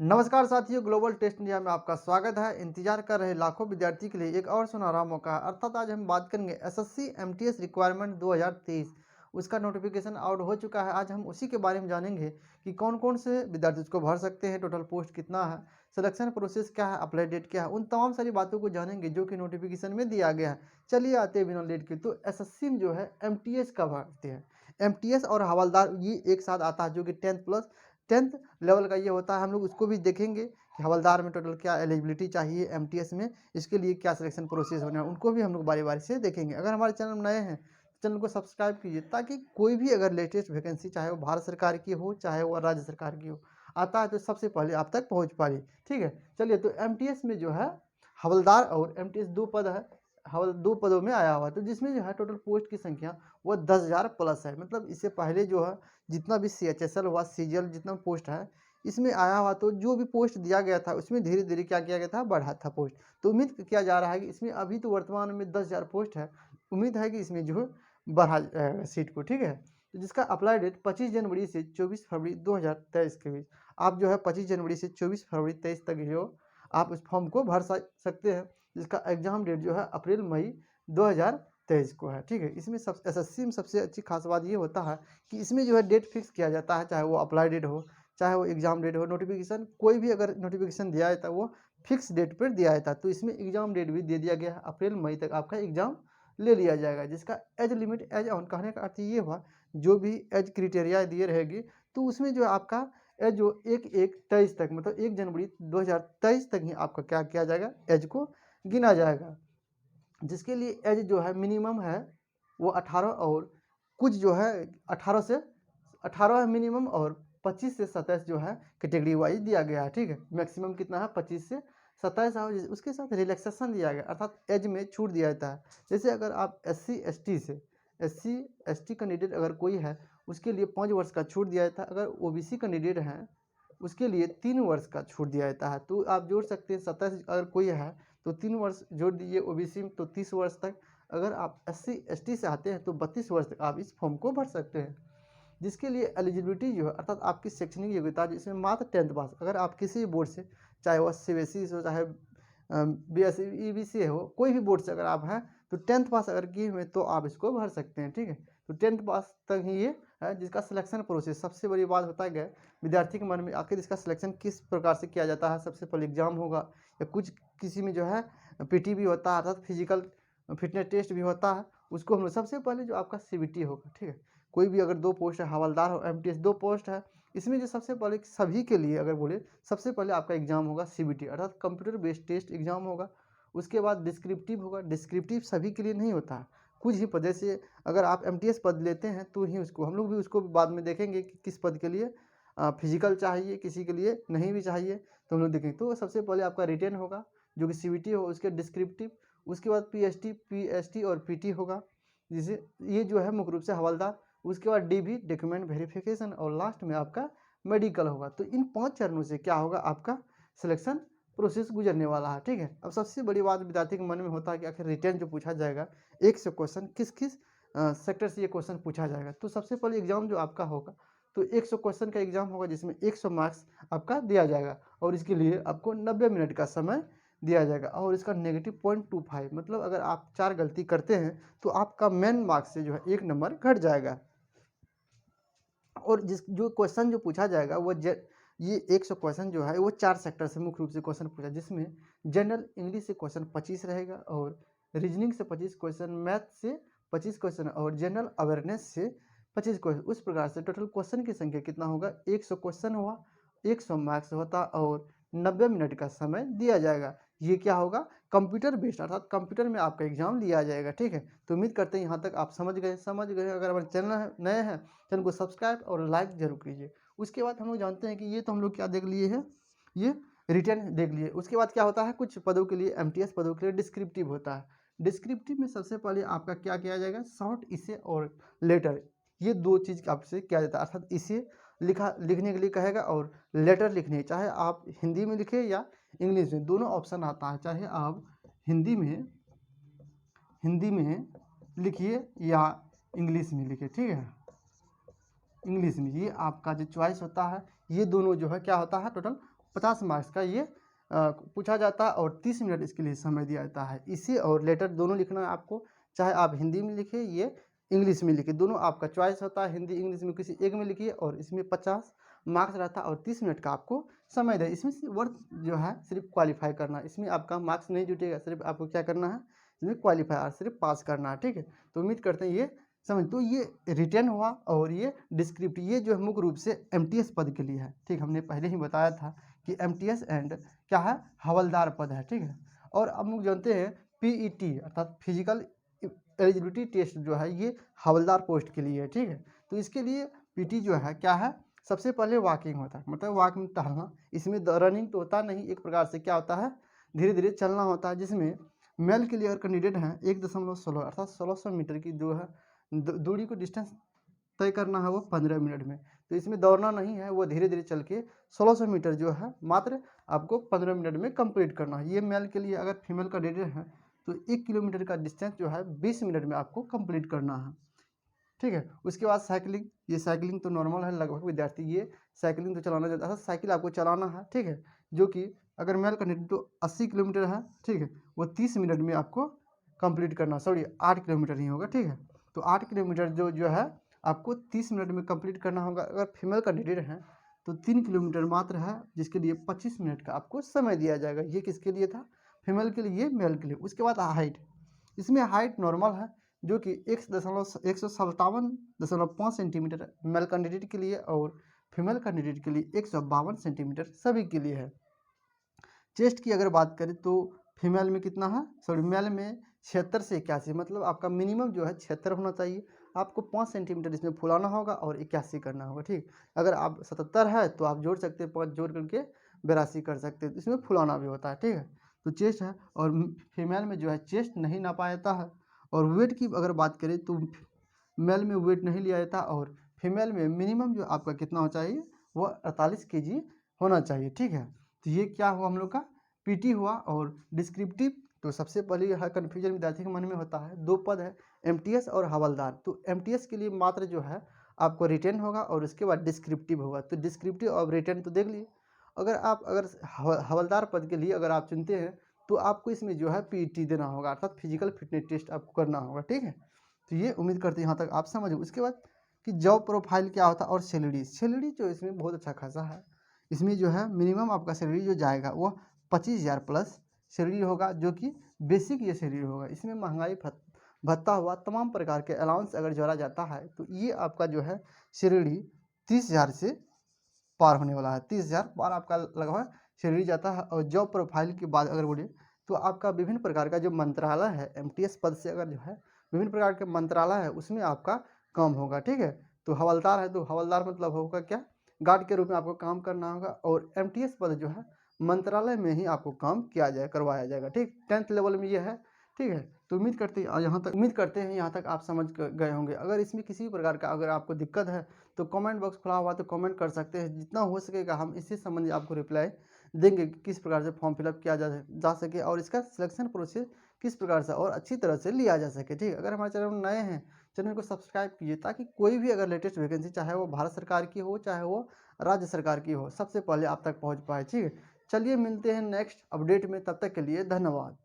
नमस्कार साथियों, global test India में आपका स्वागत है। इंतजार कर रहे लाखों विद्यार्थी के लिए एक और सुनहरा मौका है। अर्थात आज हम बात करेंगे एसएससी एमटीएस रिक्वायरमेंट 2023। उसका नोटिफिकेशन आउट हो चुका है। आज हम उसी के बारे में जानेंगे कि कौन कौन से विद्यार्थी उसको भर सकते हैं, टोटल पोस्ट कितना है, सिलेक्शन प्रोसेस क्या है, अप्लाई डेट क्या है, उन तमाम सारी बातों को जानेंगे जो कि नोटिफिकेशन में दिया गया है। चलिए आते हैं बिना लेट के। तो एसएससी में जो है एमटीएस का भरते हैं। एमटीएस और हवलदार ये एक साथ आता है, जो कि 10th लेवल का ये होता है। हम लोग उसको भी देखेंगे कि हवलदार में टोटल क्या एलिजिबिलिटी चाहिए, एमटीएस में इसके लिए क्या सिलेक्शन प्रोसेस होना है, उनको भी हम लोग बारी बारी से देखेंगे। अगर हमारे चैनल में नए हैं तो चैनल को सब्सक्राइब कीजिए, ताकि कोई भी अगर लेटेस्ट वैकेंसी, चाहे वो भारत सरकार की हो चाहे वो राज्य सरकार की हो, आता है तो सबसे पहले आप तक पहुँच पाए। ठीक है, चलिए। तो एमटीएस में जो है हवलदार और एमटीएस दो पद है। दो पदों में आया हुआ है, तो जिसमें जो है टोटल पोस्ट की संख्या वो 10,000 प्लस है। मतलब इससे पहले जो है जितना भी सीएचएसएल हुआ, सीजीएल जितना पोस्ट है, इसमें आया हुआ, तो जो भी पोस्ट दिया गया था उसमें धीरे धीरे क्या किया गया था, बढ़ा था पोस्ट। तो उम्मीद किया जा रहा है कि इसमें अभी तो वर्तमान में 10,000 पोस्ट है, उम्मीद है कि इसमें जो है बढ़ा जाएगा सीट को। ठीक है, तो जिसका अप्लाई डेट 25 जनवरी से 24 फरवरी 2023 के बीच। आप जो है 25 जनवरी से 24 फरवरी 23 तक जो आप उस फॉर्म को भर सकते हैं, जिसका एग्जाम डेट जो है अप्रैल मई 2023 को है। ठीक है, इसमें सब एसएससी में सबसे अच्छी खास बात ये होता है कि इसमें जो है डेट फिक्स किया जाता है, चाहे वो अप्लाई डेट हो चाहे वो एग्जाम डेट हो। नोटिफिकेशन कोई भी अगर नोटिफिकेशन दिया जाता है वो फिक्स डेट पर दिया जाता है। तो इसमें एग्जाम डेट भी दे दिया गया है, अप्रैल मई तक आपका एग्जाम ले लिया जाएगा। जिसका एज लिमिट, एज ऑन कहने का अर्थ ये हुआ, जो भी एज क्रिटेरिया दिए रहेगी तो उसमें जो है आपका एज जो 1/1/23 तक, मतलब 1 जनवरी 2023 तक ही आपका क्या किया जाएगा, एज को गिना जाएगा। जिसके लिए एज जो है मिनिमम है वो 18, और कुछ जो है 18 है मिनिमम, और 25 से 27 जो है कैटेगरी वाइज दिया गया है। ठीक है, मैक्सिमम कितना है, 25 से 27 है। उसके साथ रिलैक्सेशन दिया गया, अर्थात एज में छूट दिया जाता है। जैसे अगर आप एससी एसटी कैंडिडेट अगर कोई है, उसके लिए 5 वर्ष का छूट दिया जाता है। अगर ओबीसी कैंडिडेट हैं उसके लिए 3 वर्ष का छूट दिया जाता है। तो आप जोड़ सकते हैं, 27 अगर कोई है तो 3 वर्ष जोड़ दीजिए ओबीसी में, तो 30 वर्ष तक। अगर आप एससी एसटी से आते हैं तो 32 वर्ष तक आप इस फॉर्म को भर सकते हैं। जिसके लिए एलिजिबिलिटी जो है, अर्थात आपकी शैक्षणिक योग्यता, जिसमें मात्र 10th पास, अगर आप किसी भी बोर्ड से, चाहे वह सीबीएसई हो चाहे बीएसई ईबीसी हो, कोई भी बोर्ड से अगर आप हैं तो 10th पास अगर किए हुए तो आप इसको भर सकते हैं। ठीक है, तो 10th पास तक ही ये है। जिसका सिलेक्शन प्रोसेस, सबसे बड़ी बात होता है विद्यार्थी के मन में आखिर इसका सिलेक्शन किस प्रकार से किया जाता है। सबसे पहले एग्जाम होगा, या कुछ किसी में जो है पीटी भी होता है, अर्थात फिजिकल फिटनेस टेस्ट भी होता है। उसको हम सबसे पहले जो आपका सीबीटी होगा। ठीक है, कोई भी अगर 2 पोस्ट है, हवलदार और एमटीएस 2 पोस्ट है, इसमें जो सबसे पहले सभी के लिए अगर बोले, सबसे पहले आपका एग्जाम होगा सीबीटी, अर्थात कंप्यूटर बेस्ड टेस्ट एग्जाम होगा। उसके बाद डिस्क्रिप्टिव होगा। डिस्क्रिप्टिव सभी के लिए नहीं होता है, कुछ ही पद से अगर आप एमटीएस पद लेते हैं तो ही उसको, हम लोग भी उसको बाद में देखेंगे कि किस पद के लिए फिजिकल चाहिए, किसी के लिए नहीं भी चाहिए, तो हम लोग देखेंगे। तो सबसे पहले आपका रिटेन होगा जो कि सीबीटी हो, उसके डिस्क्रिप्टिव, उसके बाद पीएसटी और पीटी होगा, जिसे ये जो है मुख्य रूप से हवलदार। उसके बाद डीबी डॉक्यूमेंट वेरिफिकेशन, और लास्ट में आपका मेडिकल होगा। तो इन 5 चरणों से क्या होगा, आपका सिलेक्शन प्रोसेस गुजरने वाला है। ठीक है, अब सबसे बड़ी बात विद्यार्थी के मन में होता है कि आखिर रिटर्न जो पूछा जाएगा 100 क्वेश्चन किस किस सेक्टर से ये क्वेश्चन पूछा जाएगा। तो सबसे पहले एग्जाम जो आपका होगा, तो 100 क्वेश्चन का एग्जाम होगा, जिसमें 100 मार्क्स आपका दिया जाएगा, और इसके लिए आपको 90 मिनट का समय दिया जाएगा। और इसका नेगेटिव 0.25, मतलब अगर आप 4 गलती करते हैं तो आपका मेन मार्क्स से जो है 1 नंबर घट जाएगा। और जिस जो क्वेश्चन जो पूछा जाएगा वो ये 100 क्वेश्चन जो है वो 4 सेक्टर से मुख्य रूप से क्वेश्चन पूछा, जिसमें जनरल इंग्लिश से क्वेश्चन 25 रहेगा, और रीजनिंग से 25 क्वेश्चन, मैथ से 25 क्वेश्चन, और जनरल अवेयरनेस से 25 क्वेश्चन। उस प्रकार से टोटल क्वेश्चन की संख्या कितना होगा, 100 क्वेश्चन हुआ, 100 मार्क्स होता, और 90 मिनट का समय दिया जाएगा। ये क्या होगा, कंप्यूटर बेस्ड, अर्थात कंप्यूटर में आपका एग्जाम लिया जाएगा। ठीक है, तो उम्मीद करते हैं यहाँ तक आप समझ गए। अगर हमारे चैनल नए हैं, चैनल को सब्सक्राइब और लाइक जरूर कीजिए। उसके बाद हम लोग जानते हैं कि ये तो हम लोग क्या देख लिए हैं, ये रिटर्न देख लिए। उसके बाद क्या होता है, कुछ पदों के लिए, एमटीएस पदों के लिए डिस्क्रिप्टिव होता है। डिस्क्रिप्टिव में सबसे पहले आपका क्या किया जाएगा, शॉर्ट इसे और लेटर, ये 2 चीज़ आपसे किया जाता है। अर्थात इसे लिखने के लिए कहेगा, और लेटर लिखने, चाहे आप हिंदी में लिखे या इंग्लिश में, दोनों ऑप्शन आता है। चाहे आप हिंदी में लिखिए या इंग्लिश में लिखिए। ठीक है, इंग्लिश में, ये आपका जो चॉइस होता है, ये दोनों जो है क्या होता है, टोटल 50 मार्क्स का ये पूछा जाता है और 30 मिनट इसके लिए समय दिया जाता है। इसी और लेटर दोनों लिखना है आपको, चाहे आप हिंदी में लिखिए ये इंग्लिश में लिखिए, दोनों आपका चॉइस होता है। हिंदी इंग्लिश में किसी एक में लिखिए और इसमें 50 मार्क्स रहता है और 30 मिनट का आपको समय दे। इसमें से वर्ड जो है सिर्फ क्वालिफाई करना है, इसमें आपका मार्क्स नहीं जुटेगा, सिर्फ आपको क्या करना है, इसमें क्वालिफाई और सिर्फ पास करना है, ठीक है। तो उम्मीद करते हैं ये समझ। तो ये रिटन हुआ और ये डिस्क्रिप्टिव, ये जो है मुख्य रूप से एमटीएस पद के लिए है, ठीक। हमने पहले ही बताया था कि एमटीएस एंड क्या है, हवलदार पद है, ठीक है। और अब हम जानते हैं पीईटी अर्थात फिजिकल एलिजिबिलिटी टेस्ट जो है ये हवलदार पोस्ट के लिए है, ठीक है। तो इसके लिए पीटी जो है क्या है, सबसे पहले वॉकिंग होता है, मतलब वॉक में टहलना। इसमें रनिंग तो होता नहीं, एक प्रकार से क्या होता है, धीरे धीरे चलना होता है। जिसमें मेल के लिए अगर कैंडिडेट हैं 1.16 अर्थात 1600 मीटर की जो है दूरी को डिस्टेंस तय करना है वो 15 मिनट में। तो इसमें दौड़ना नहीं है, वो धीरे धीरे चल के 1600 मीटर जो है मात्र आपको 15 मिनट में कंप्लीट करना है। ये मेल के लिए। अगर फीमेल कैंडिडेट है तो 1 किलोमीटर का डिस्टेंस जो है 20 मिनट में आपको कंप्लीट करना है, ठीक है। उसके बाद साइकिलिंग, ये साइकिलिंग तो नॉर्मल है, लगभग विद्यार्थी ये साइकिलिंग तो चलाना चाहता है। साइकिल आपको चलाना है, ठीक है, जो कि अगर मेल कैंडिडेट तो 80 किलोमीटर है, ठीक है, वो 30 मिनट में आपको कंप्लीट करना, सॉरी 8 किलोमीटर ही होगा, ठीक है। तो 8 किलोमीटर जो है आपको 30 मिनट में कंप्लीट करना होगा। अगर फीमेल कैंडिडेट हैं तो 3 किलोमीटर मात्र है, जिसके लिए 25 मिनट का आपको समय दिया जाएगा। ये किसके लिए था, फीमेल के लिए, मेल के लिए। उसके बाद हाइट, इसमें हाइट नॉर्मल है जो कि 157.5 सेंटीमीटर मेल कैंडिडेट के लिए और फीमेल कैंडिडेट के लिए 152 सेंटीमीटर सभी के लिए है। चेस्ट की अगर बात करें तो फीमेल में कितना है, सॉरी मेल में 76 से 81, मतलब आपका मिनिमम जो है 76 होना चाहिए। आपको 5 सेंटीमीटर इसमें फुलाना होगा और 81 करना होगा, ठीक। अगर आप 77 है तो आप जोड़ सकते हैं, 5 जोड़ करके 82 कर सकते हैं। इसमें फुलाना भी होता है, ठीक है। तो चेस्ट है और फीमेल में जो है चेस्ट नहीं नापा जाता है। और वेट की अगर बात करें तो मेल में वेट नहीं लिया जाता और फीमेल में मिनिमम जो आपका कितना होना चाहिए वो 48 केजी होना चाहिए, ठीक है। तो ये क्या हुआ हम लोग का पीटी हुआ। और डिस्क्रिप्टिव तो सबसे पहले यह कन्फ्यूजन विद्यार्थी के मन में होता है, दो पद है एमटीएस और हवलदार। तो एमटीएस के लिए मात्र जो है आपको रिटेन होगा और उसके बाद डिस्क्रिप्टिव होगा। तो डिस्क्रिप्टिव और रिटेन तो देख लिए। अगर हवलदार पद के लिए अगर आप चुनते हैं तो आपको इसमें जो है पीटी देना होगा, अर्थात फिजिकल फिटनेस टेस्ट आपको करना होगा, ठीक है। तो ये उम्मीद करते हैं यहाँ तक आप समझ। उसके बाद कि जॉब प्रोफाइल क्या होता है और सैलरी जो इसमें बहुत अच्छा खासा है। इसमें जो है मिनिमम आपका सैलरी जो जाएगा वो 25,000 प्लस सैलरी होगा, जो कि बेसिक ये सैलरी होगा। इसमें महंगाई भत्ता हुआ तमाम प्रकार के अलाउंस अगर जोड़ा जाता है तो ये आपका जो है सैलरी 30,000 से पार होने वाला है। 30,000 पार आपका लगभग सैलरी जाता है। और जॉब प्रोफाइल की बात अगर बोले तो आपका विभिन्न प्रकार का जो मंत्रालय है, एमटीएस पद से अगर जो है विभिन्न प्रकार के मंत्रालय है उसमें आपका काम होगा, ठीक है। तो हवलदार है तो हवलदार मतलब होगा क्या, गार्ड के रूप में आपको काम करना होगा। और एमटीएस पद जो है मंत्रालय में ही आपको काम करवाया जाएगा, ठीक। 10th लेवल में ये है, ठीक है। तो उम्मीद करते हैं यहाँ तक आप समझ गए होंगे। अगर इसमें किसी भी प्रकार का अगर आपको दिक्कत है तो कमेंट बॉक्स खुला हुआ तो कमेंट कर सकते हैं। जितना हो सकेगा हम इससे संबंधित आपको रिप्लाई देंगे कि किस प्रकार से फॉर्म फिलअप किया जा सके और इसका सिलेक्शन प्रोसेस किस प्रकार से और अच्छी तरह से लिया जा सके, ठीक। अगर हमारे चैनल में नए हैं, चैनल को सब्सक्राइब कीजिए ताकि कोई भी अगर लेटेस्ट वैकेंसी, चाहे वो भारत सरकार की हो चाहे वो राज्य सरकार की हो, सबसे पहले आप तक पहुँच पाए, ठीक है। चलिए मिलते हैं नेक्स्ट अपडेट में, तब तक के लिए धन्यवाद।